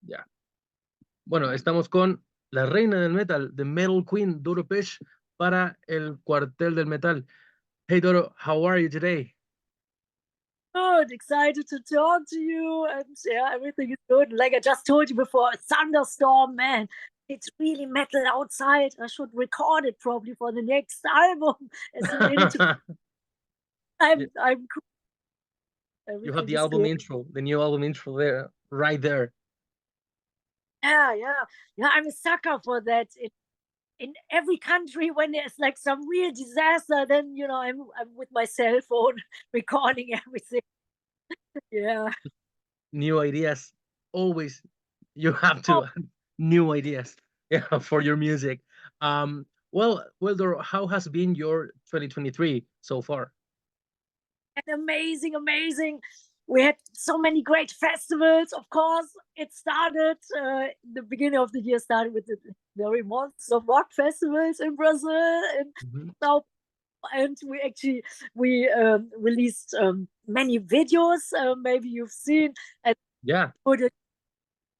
Ya. Bueno, estamos con la reina del metal, the metal queen, Doro Pesch, para el cuartel del metal. Hey Doro, how are you today? Good, excited to talk to you, and yeah, everything is good. Like I just told you before, a thunderstorm, man. It's really metal outside. I should record it probably for the next album. As an intro, Yeah, I'm cool. you have Everything the is album good. intro, the new album intro there, right there. Yeah. I'm a sucker for that. In every country, when there's like some real disaster, then I'm with my cell phone recording everything. Yeah. New ideas, always. You have Oh, to new ideas, yeah, for your music. Well, Doro, how has been your 2023 so far? and amazing. We had so many great festivals. Of course, it started the beginning of the year started with the very months of rock festivals in Brazil and Mhm. Sao, and we released many videos. Maybe you've seen and Yeah, put it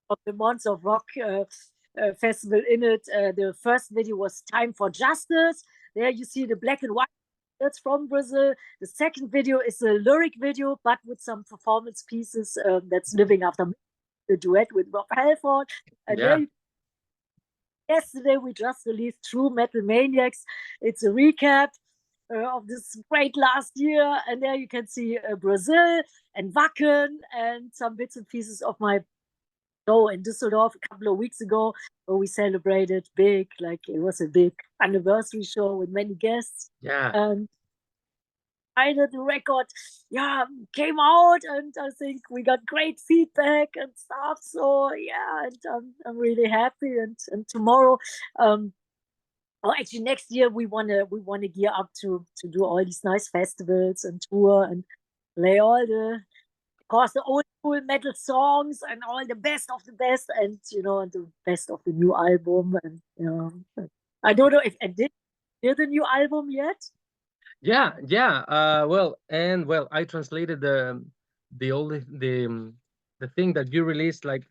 of the months of rock festival in it. The first video was "Time for Justice." There you see the black and white. That's from Brazil. The second video is a lyric video, but with some performance pieces. That's "Living After Me," the duet with Rob Halford. And yeah, yesterday we just released "True Metal Maniacs." It's a recap of this great last year, and there you can see Brazil and Wacken and some bits and pieces of my show in Düsseldorf a couple of weeks ago, where we celebrated big, like it was a big anniversary show with many guests. yeah. And the record, yeah, came out, and I think we got great feedback and stuff. So yeah, and I'm really happy. And tomorrow, um, or actually next year, we wanna gear up to do all these nice festivals and tour and play all the course the old school metal songs and all the best of the best, and and the best of the new album. And I don't know if I did hear the new album yet. Yeah. Well, I translated the old the thing that you released like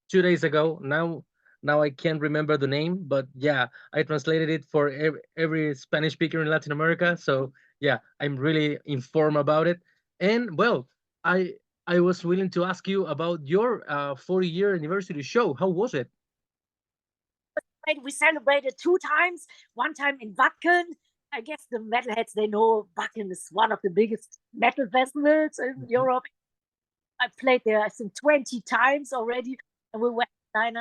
2 days ago. Now I can't remember the name, but yeah, I translated it for every Spanish speaker in Latin America. So yeah, I'm really informed about it. And well, I I was willing to ask you about your 40-year anniversary show. How was it? And we celebrated two times. One time in Wacken. I guess the metalheads, they know Wacken is one of the biggest metal festivals in Mhm. Europe. I played there, I think, 20 times already, and we went nine.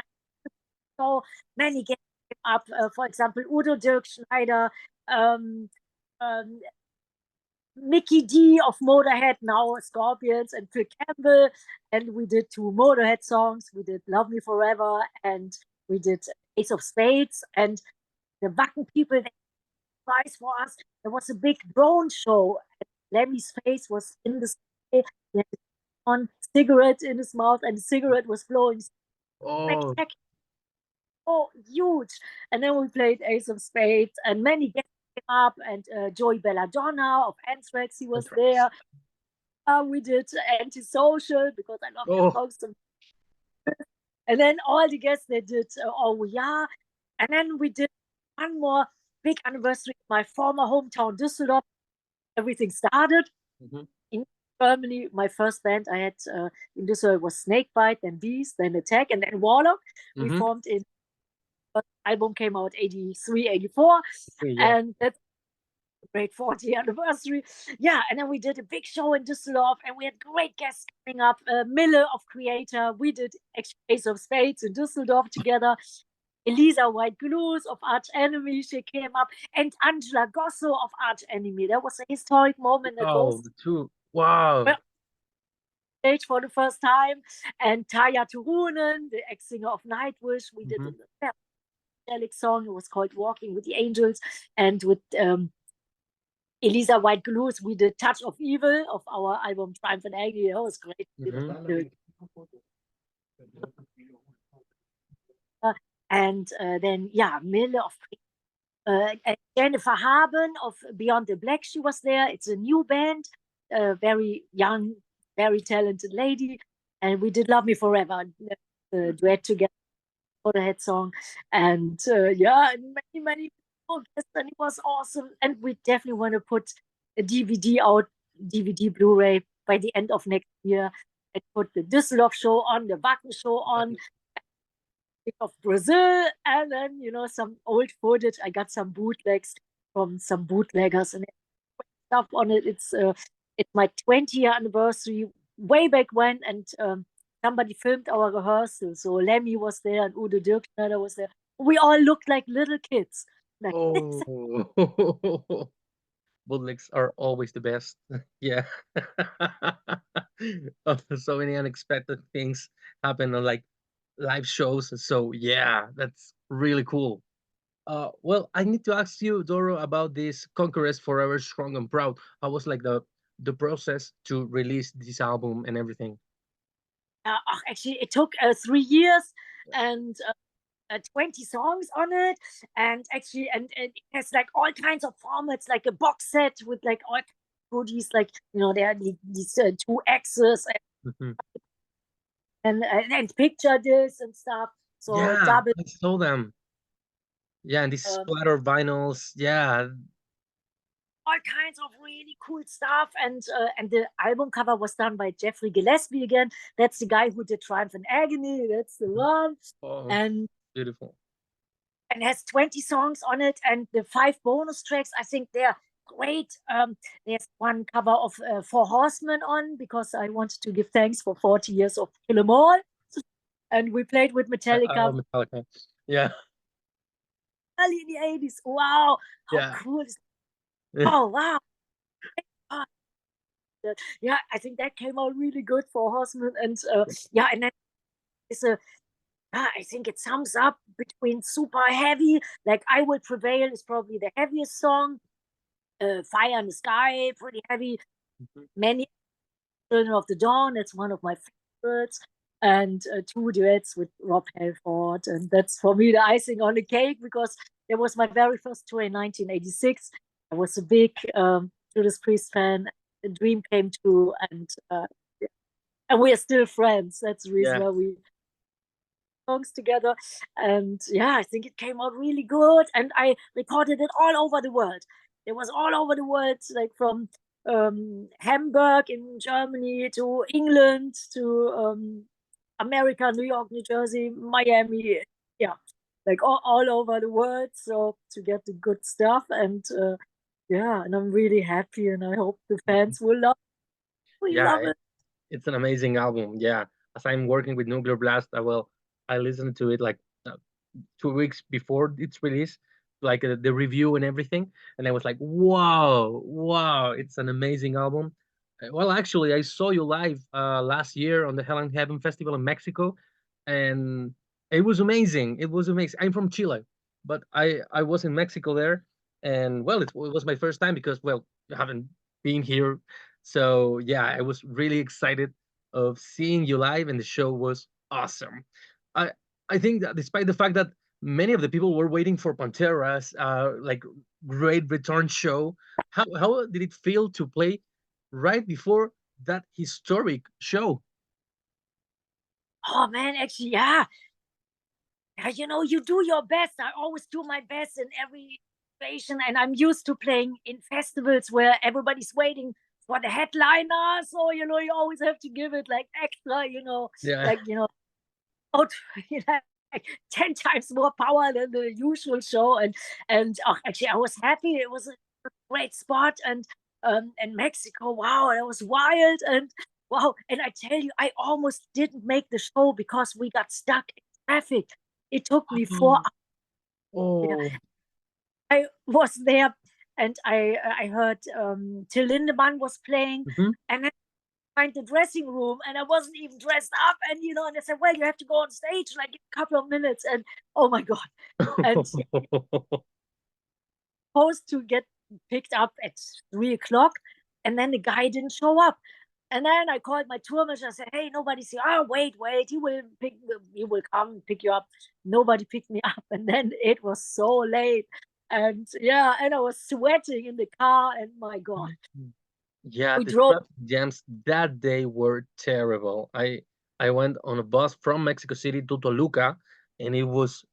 So many guests came up. For example, Udo Dirk Schneider, um, um, Mickey D of Motorhead, now Scorpions, and Phil Campbell. And we did two Motorhead songs. We did "Love Me Forever" and we did "Ace of Spades." And the Wacken people, they prize for us. There was a big drone show. Lemmy's face was in the sky. He had one cigarette in his mouth, and the cigarette was blowing Oh, spectacular. Oh, huge. And then we played Ace of Spades, and many guests came up, and Joey Belladonna of Anthrax, he was Anthrax. there. We did Antisocial because I love their Oh, songs. And then all the guests, they did Oh Yeah. And then we did one more big anniversary in my former hometown, Düsseldorf. Everything started mhm, in Germany. My first band I had in Düsseldorf was Snakebite, then Beast, then Attack, and then Warlock. We mhm. formed in album came out 83, 84, Okay, yeah. and that's a great 40th anniversary. Yeah, and then we did a big show in Düsseldorf, and we had great guests coming up. Miller of Creator, we did actually Ace of Spades in Düsseldorf together. Elisa White Glues of Arch Enemy, she came up, and Angela Gosso of Arch Enemy. That was a historic moment that Oh, both the two. Wow. were stage for the first time. And Taya Turunen, the ex-singer of Nightwish, we did Mhm. a angelic song. It was called Walking with the Angels. And with Elisa White Glues, we did Touch of Evil of our album Triumph and Agony. That was great. Mhm. And then, yeah, Mille of Jennifer Haben of Beyond the Black, she was there. It's a new band, very young, very talented lady. And we did Love Me Forever. duet together for the head song. And yeah, and many people guests, and it was awesome. And we definitely want to put a DVD out, DVD Blu-ray by the end of next year, and put the Düsseldorf show on, the Wacken show on, of Brazil, and then some old footage. I got some bootlegs from some bootleggers and stuff on it. It's my 20-year anniversary way back when, and somebody filmed our rehearsal. So Lemmy was there and Udo Dirkschneider was there. We all looked like little kids. Like, Oh, bootlegs are always the best. Yeah. So many unexpected things happen on like live shows. So yeah, that's really cool. Well, I need to ask you, Doro, about this Conquerors Forever Strong and Proud. How was like the process to release this album and everything? actually, it took 3 years and 20 songs on it, and actually, and it has like all kinds of formats, like a box set with like all goodies, like there are these 2 X's Mhm. and picture this and stuff. So Yeah, double I saw them. Yeah, and these um, splatter vinyls. Yeah. all kinds of really cool stuff. And the album cover was done by Jeffrey Gillespie again. That's the guy who did Triumph and Agony. That's the one. Oh, And beautiful. has 20 songs on it, and the 5 bonus tracks, I think they're great. There's one cover of Four Horsemen on, because I wanted to give thanks for 40 years of Kill 'Em All. And we played with Metallica Metallica. Yeah. early in the 80s. Wow, how Yeah. cool is Oh, wow. Ah, yeah, I think that came out really good for Horsemen. And yeah, and then is a I think it sums up between super heavy, like I Will Prevail is probably the heaviest song. Fire in the Sky, pretty heavy. Mhm. Many Children of the Dawn, that's one of my favorites. And 2 duets with Rob Halford. And that's for me the icing on the cake, because it was my very first tour in 1986. I was a big Judas Priest fan. The dream came true, and we are still friends. That's the reason Yeah. why we songs together. And yeah, I think it came out really good. And I recorded it all over the world. It was all over the world, like from Hamburg in Germany to England to America, New York, New Jersey, Miami. Yeah, like all over the world. So to get the good stuff. And yeah, and I'm really happy, and I hope the Mhm. fans will love it. We Yeah, love it. it's an amazing album. Yeah. As I'm working with Nuclear Blast, I listened to it like 2 weeks before its release, like the review and everything, and I was like, "Wow, wow! It's an amazing album." Well, actually, I saw you live last year on the Hell and Heaven Festival in Mexico, and it was amazing. It was amazing. I'm from Chile, but I was in Mexico there, and well, it was my first time because well, I haven't been here, so yeah, I was really excited of seeing you live, and the show was awesome. I I think that despite the fact that many of the people were waiting for Pantera's like great return show, how did it feel to play right before that historic show? Oh man, actually, yeah. You do your best. I always do my best in every situation, and I'm used to playing in festivals where everybody's waiting for the headliner. So you always have to give it like extra. Yeah. Like out like 10 times more power than the usual show. And actually, I was happy. It was a great spot. And Mexico, wow, it was wild. And wow, and I tell you, I almost didn't make the show because we got stuck in traffic. It took me 4 hours. Oh. I was there, and I heard Till Lindemann was playing, Mhm. and then find the dressing room, and I wasn't even dressed up. And they said, well, you have to go on stage like in a couple of minutes. And oh my God. And supposed to get picked up at 3 o'clock, and then the guy didn't show up. And then I called my tour manager. I said, "Hey, nobody's here. Oh, wait, he will come pick you up." Nobody picked me up, and then it was so late, and yeah, and I was sweating in the car. And my God, Yeah, we the drove. traffic jams that day were terrible. I went on a bus from Mexico City to Toluca, and it was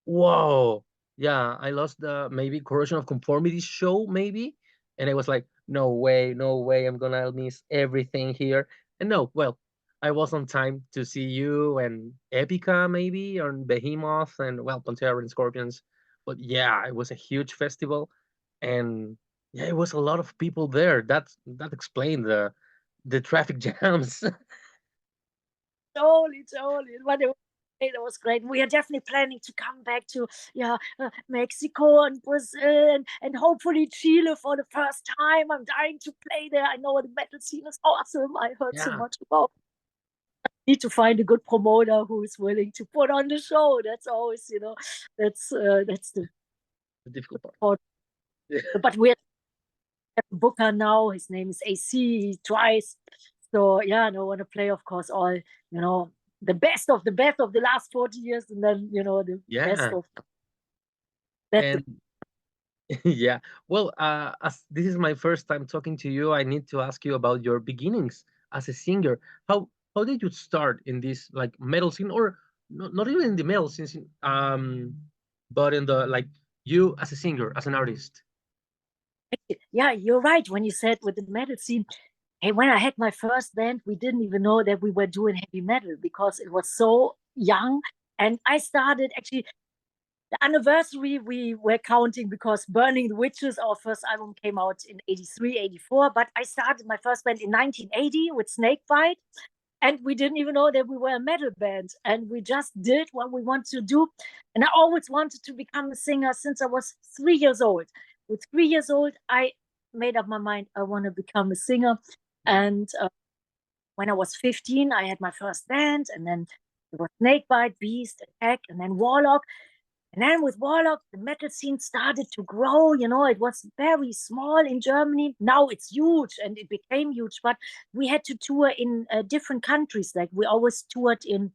whoa. Yeah, I lost the maybe corrosion of conformity show maybe, and I was like, no way, no way, I'm gonna miss everything here. And no, well, I was on time to see you and Epica maybe on Behemoth and well, Pantera and Scorpions. But yeah, it was a huge festival, and yeah, it was a lot of people there. That explained the traffic jams. Totally, totally. But it was great. We are definitely planning to come back to Mexico and Brazil and hopefully Chile for the first time. I'm dying to play there. I know the metal scene is awesome. I heard so Yeah, much about. Need to find a good promoter who is willing to put on the show. That's always, that's the the difficult part. part. But we're booker now. His name is AC. He tries. So yeah, I want to play, of course, all the best of the best of the last 40 years, and then the best Yeah, of that. and yeah. Well, as this is my first time talking to you, I need to ask you about your beginnings as a singer. How did you start in this like metal scene, or not even in the metal scene, but in the like you as a singer, as an artist? Yeah, you're right when you said with the metal scene. Hey, when I had my first band, we didn't even know that we were doing heavy metal because it was so young. And I started actually the anniversary we were counting because Burning the Witches, our first album, came out in 83, 84. But I started my first band in 1980 with Snakebite. And we didn't even know that we were a metal band. And we just did what we wanted to do. And I always wanted to become a singer since I was 3 years old. With 3 years old, I made up my mind I want to become a singer. And when I was 15, I had my first band. And then it was Snakebite, Beast, Attack, and then Warlock. And then with Warlock, the metal scene started to grow. It was very small in Germany. Now it's huge and it became huge. But we had to tour in different countries. Like we always toured in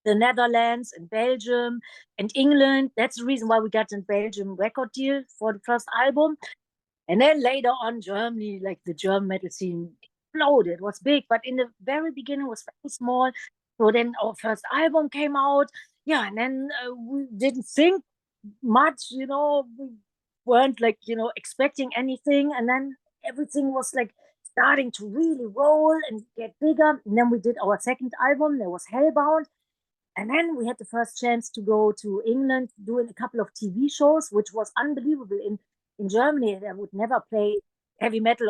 the Netherlands and Belgium and England. That's the reason why we got a Belgium record deal for the first album. And then later on, Germany, like the German metal scene exploded. It was big, but in the very beginning, it was very small. So then our first album came out. Yeah, and then we didn't think much, we weren't like, expecting anything. And then everything was like starting to really roll and get bigger. And then we did our second album, there was Hellbound. And then we had the first chance to go to England, doing a couple of TV shows, which was unbelievable. In Germany, they would never play heavy metal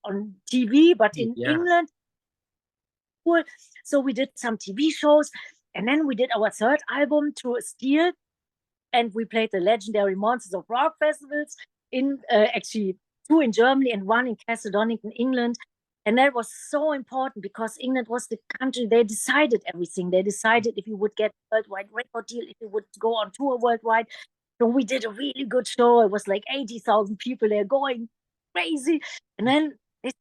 on TV, but in Yeah, England, cool. So we did some TV shows, and then we did our third album, True Steel, and we played the legendary Monsters of Rock festivals in actually two in Germany and one in Castle Donington, England. And that was so important because England was the country, they decided everything. They decided if you would get a worldwide record deal, if you would go on tour worldwide. So we did a really good show. It was like 80,000 people there going crazy. And then they said,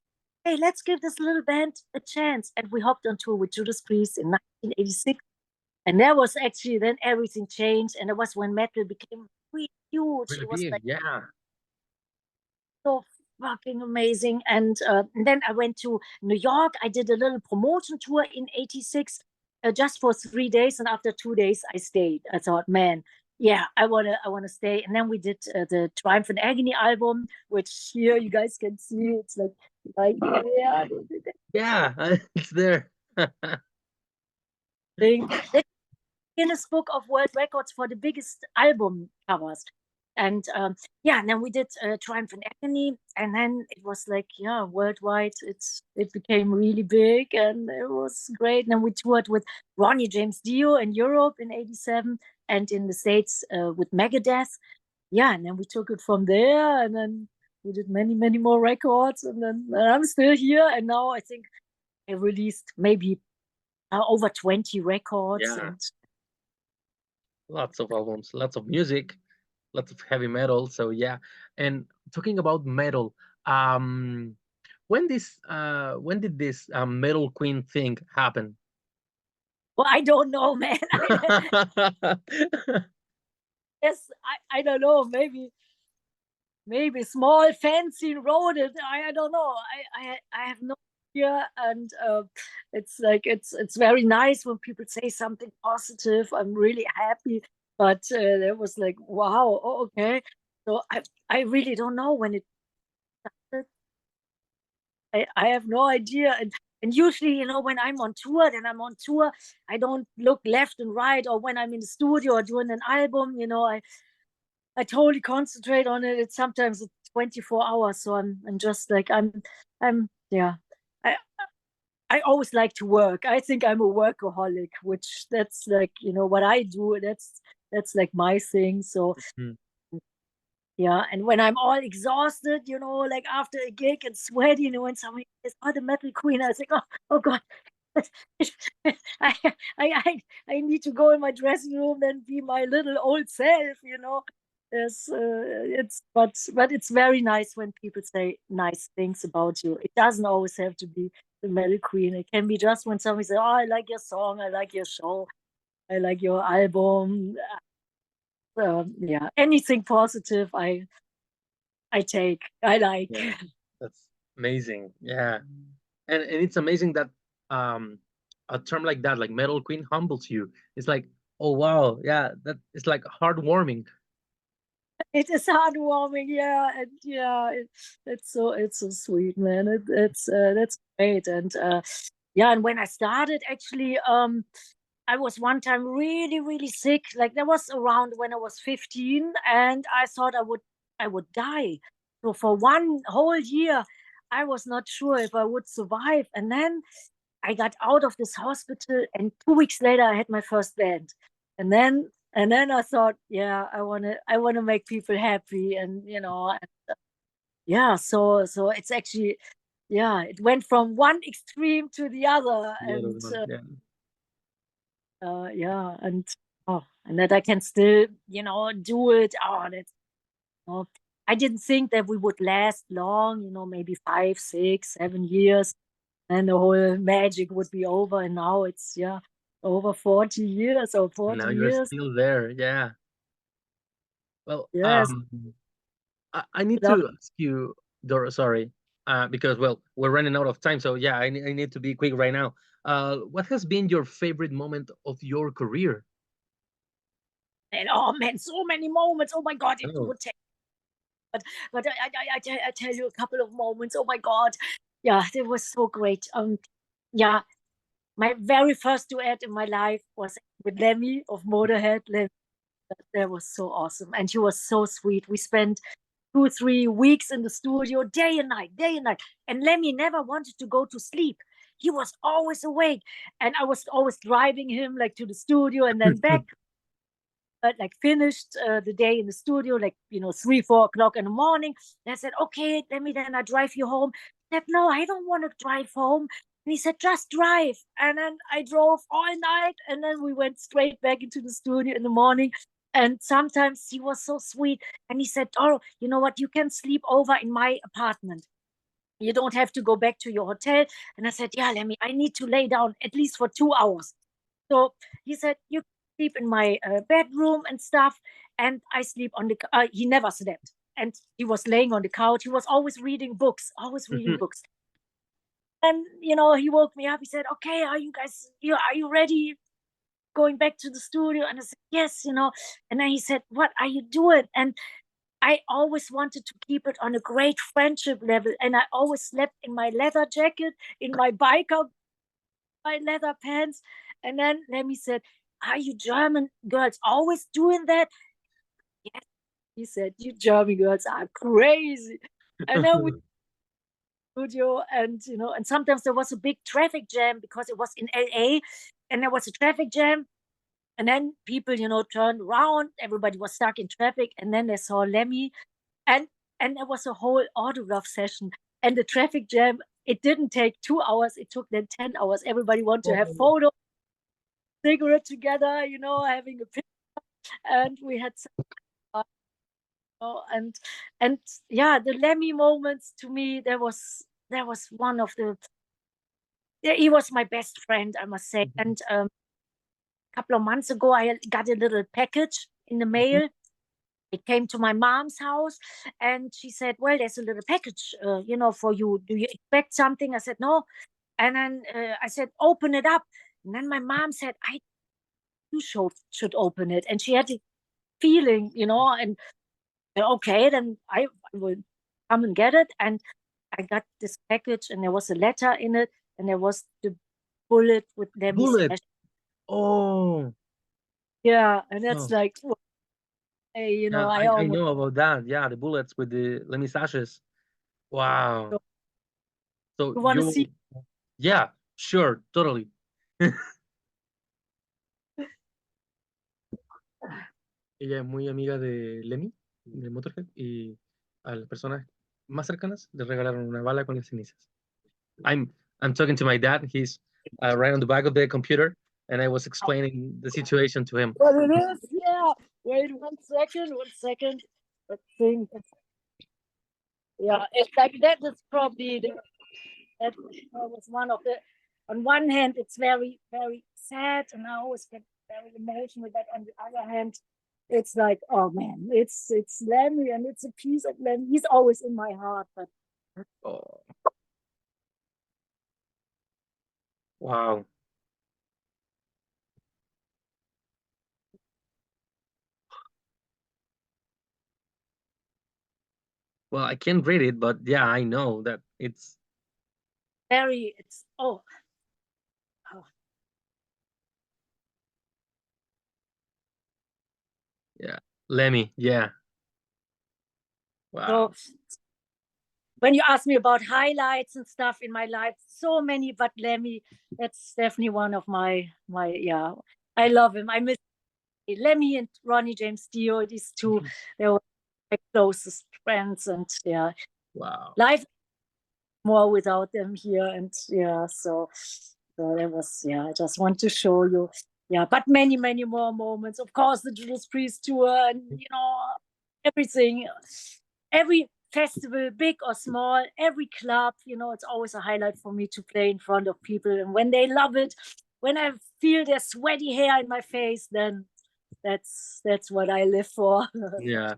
hey, let's give this little band a chance. And we hopped on tour with Judas Priest in 1986. And that was actually then everything changed. And it was when metal became really huge. really It was big. like Yeah, so fucking amazing. And then I went to New York. I did a little promotion tour in 86 just for 3 days. And after 2 days, I stayed. I thought, man, yeah, I wanna stay. And then we did the Triumph and Agony album, which here you guys can see. It's like yeah, yeah, it's there. thing. Guinness Book of World Records for the biggest album covers. And yeah, and then we did Triumph and Agony, and then it was like, yeah, worldwide, it became really big, and it was great. And then we toured with Ronnie James Dio in Europe in '87, and in the States with Megadeth. Yeah, and then we took it from there, and then we did many, many more records, and then I'm still here, and now I think I released maybe over 20 records, Yeah, and lots of albums, lots of music, lots of heavy metal. So yeah, and talking about metal, um, when did this metal queen thing happen? well, I don't know, man. Yes, I don't know. Maybe small fancy wrote it. I don't know. I have no. Yeah, and it's like it's very nice when people say something positive. I'm really happy, but there was like, wow, okay. So I really don't know when it started. I have no idea. And usually, when I'm on tour, I don't look left and right, or when I'm in the studio or doing an album, I totally concentrate on it. It's 24 hours, so I'm just like yeah. I I always like to work. I think I'm a workaholic, which that's like, what I do. That's like my thing. So Mhm. yeah, and when I'm all exhausted, like after a gig and sweaty, when somebody says, "Oh, the metal queen," I think, oh God, I, I need to go in my dressing room and be my little old self. But it's very nice when people say nice things about you. It doesn't always have to be the metal queen. It can be just when somebody says, "Oh, I like your song, I like your show, I like your album." Yeah, anything positive, I take. I like. Yeah, that's amazing. Yeah, and it's amazing that um a term like that, like metal queen, humbles you. It's like, oh wow, yeah, that it's like heartwarming. It is heartwarming, yeah, and yeah, it's so sweet, man. That's great, and yeah, and when I started, actually, I was one time really, really sick. Like that was around when I was 15, and I thought I would die. So for one whole year, I was not sure if I would survive. And then I got out of this hospital, and 2 weeks later, I had my first band. And then I thought, yeah, I wanna make people happy, yeah. So it's actually, yeah, it went from one extreme to the other, The other and one, yeah. yeah, and that I can still, do it. Oh, I didn't think that we would last long, maybe 5, 6, 7 years, and the whole magic would be over. And now it's, yeah, over 40 years or And 40 now you're years. still there. Yeah. Well, Yes. I need Love to ask you, Dora. Sorry, because well, we're running out of time. So yeah, I need to be quick right now. What has been your favorite moment of your career? And oh man, so many moments. Oh my God, it Oh. would take. But I tell you a couple of moments. Oh my God, yeah, it was so great. Yeah, my very first duet in my life was with Lemmy of Motorhead. That was so awesome, and he was so sweet. We spent 2, 3 weeks in the studio, day and night. And Lemmy never wanted to go to sleep. He was always awake, and I was always driving him like to the studio and then back. But like finished the day in the studio, like 3, 4 o'clock in the morning. And I said, "Okay, let me then I drive you home." He said, "No, I don't want to drive home." And he said, "Just drive." And then I drove all night, and then we went straight back into the studio in the morning. And sometimes he was so sweet, and he said, "Oh, you know what? You can sleep over in my apartment. You don't have to go back to your hotel." And I said, "Yeah, let me. I need to lay down at least for 2 hours." So he said, "You sleep in my bedroom and stuff." And I sleep on the. He never slept, and he was laying on the couch. He was always reading books, always reading books. And he woke me up. He said, "Okay, are you guys? Are you ready? Going back to the studio?" And I said, "Yes." And then he said, "What are you doing?" And I always wanted to keep it on a great friendship level, and I always slept in my leather jacket, in my biker, my leather pants. And then Lemmy said, "Are you German girls always doing that?" Yes, he said, "You German girls are crazy." And then we studio, and sometimes there was a big traffic jam because it was in LA, and there was a traffic jam. And then people, turned around, everybody was stuck in traffic, and then they saw Lemmy, and there was a whole autograph session. And the traffic jam, it didn't take 2 hours, it took then 10 hours. Everybody wanted to have Oh. photos, cigarette together, having a picture. And we had some fun, and yeah, the Lemmy moments, to me, there was one of the, yeah, he was my best friend, I must say. Mhm, And a couple of months ago, I got a little package in the mhm. mail. it came to my mom's house, and she said, "Well, there's a little package, for you. Do you expect something?" I said, "No." And then I said, "Open it up." And then my mom said, "You should open it." And she had the feeling, and okay, then I will come and get it. And I got this package, and there was a letter in it, and there was the bullet with Lemmy's Bullet. ashes. Oh, Yeah, and that's oh. like, hey, Yeah, I I almost know about that. Yeah, the bullets with the Lemmy's ashes. Wow. So you want to see. you, yeah, sure, totally. Ella es muy amiga de Lemmy, de Motorhead, y a las personas más cercanas le regalaron una bala con las cenizas. I'm I'm talking to my dad. He's right on the back of the computer, and I was explaining the situation to him. What it is? Yeah. Wait 1 second. 1 second. I think. Yeah, it's like that is probably that was one of the. On one hand, it's very very sad, and I always get very emotional. But on the other hand, it's like, oh man, it's Lemmy, and it's a piece of Lemmy. He's always in my heart. But Oh, wow. Well, I can't read it, but yeah, I know that it's it's oh. yeah, Lemmy. Yeah, wow. So when you ask me about highlights and stuff in my life, so many, but Lemmy, that's definitely one of my yeah. I love him. I miss Lemmy and Ronnie James Dio. These two, they were my closest friends, and yeah, Wow. life more without them here, and yeah, so there was, yeah. I just want to show you, yeah, but many more moments. Of course, the Judas Priest tour, and everything, every festival, big or small, every club, it's always a highlight for me to play in front of people. And when they love it, when I feel their sweaty hair in my face, then that's what I live for. Yeah.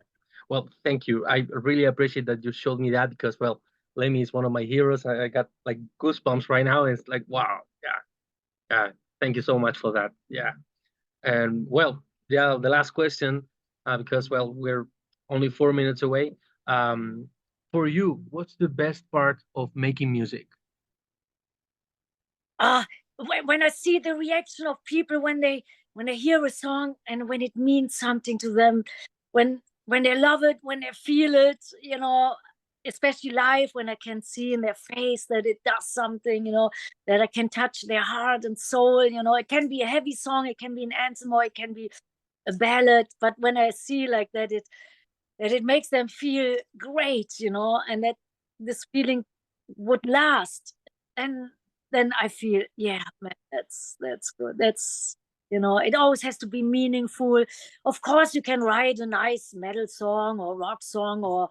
Well, thank you. I really appreciate that you showed me that because, well, Lemmy is one of my heroes. I got like goosebumps right now. It's like, wow. Yeah. Yeah. Thank you so much for that. Yeah. And well, yeah, the last question, because, well, we're only 4 minutes away. Um, for you, what's the best part of making music? Ah, when I see the reaction of people when they hear a song and when it means something to them, when they love it, when they feel it, especially live, when I can see in their face that it does something, that I can touch their heart and soul. It can be a heavy song, it can be an anthem, or it can be a ballad. But when I see like that, it makes them feel great, and that this feeling would last. And then I feel, yeah, man, that's good. That's, it always has to be meaningful. Of course, you can write a nice metal song or rock song or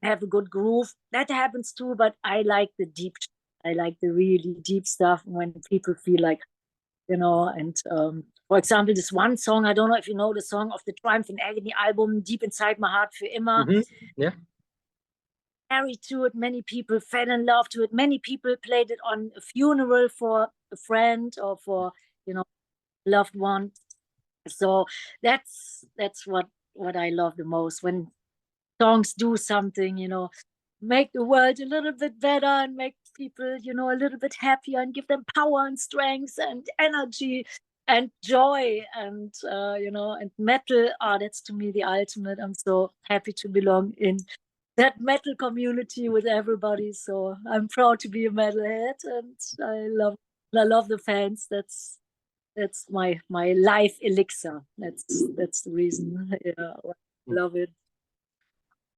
have a good groove. That happens too, but I like the deep. I like the really deep stuff when people feel like, and for example, this one song, I don't know if you know the song of the Triumph and Agony album, Deep Inside My Heart für immer. Yeah. Married to it, many people fell in love to it. Many people played it on a funeral for a friend or for, loved one. So that's what I love the most, when songs do something, make the world a little bit better and make people, a little bit happier and give them power and strength and energy and joy. And and metal, that's to me the ultimate. I'm so happy to belong in that metal community with everybody. So I'm proud to be a metalhead, and I love the fans. That's my life elixir. That's the reason. Yeah, I love it.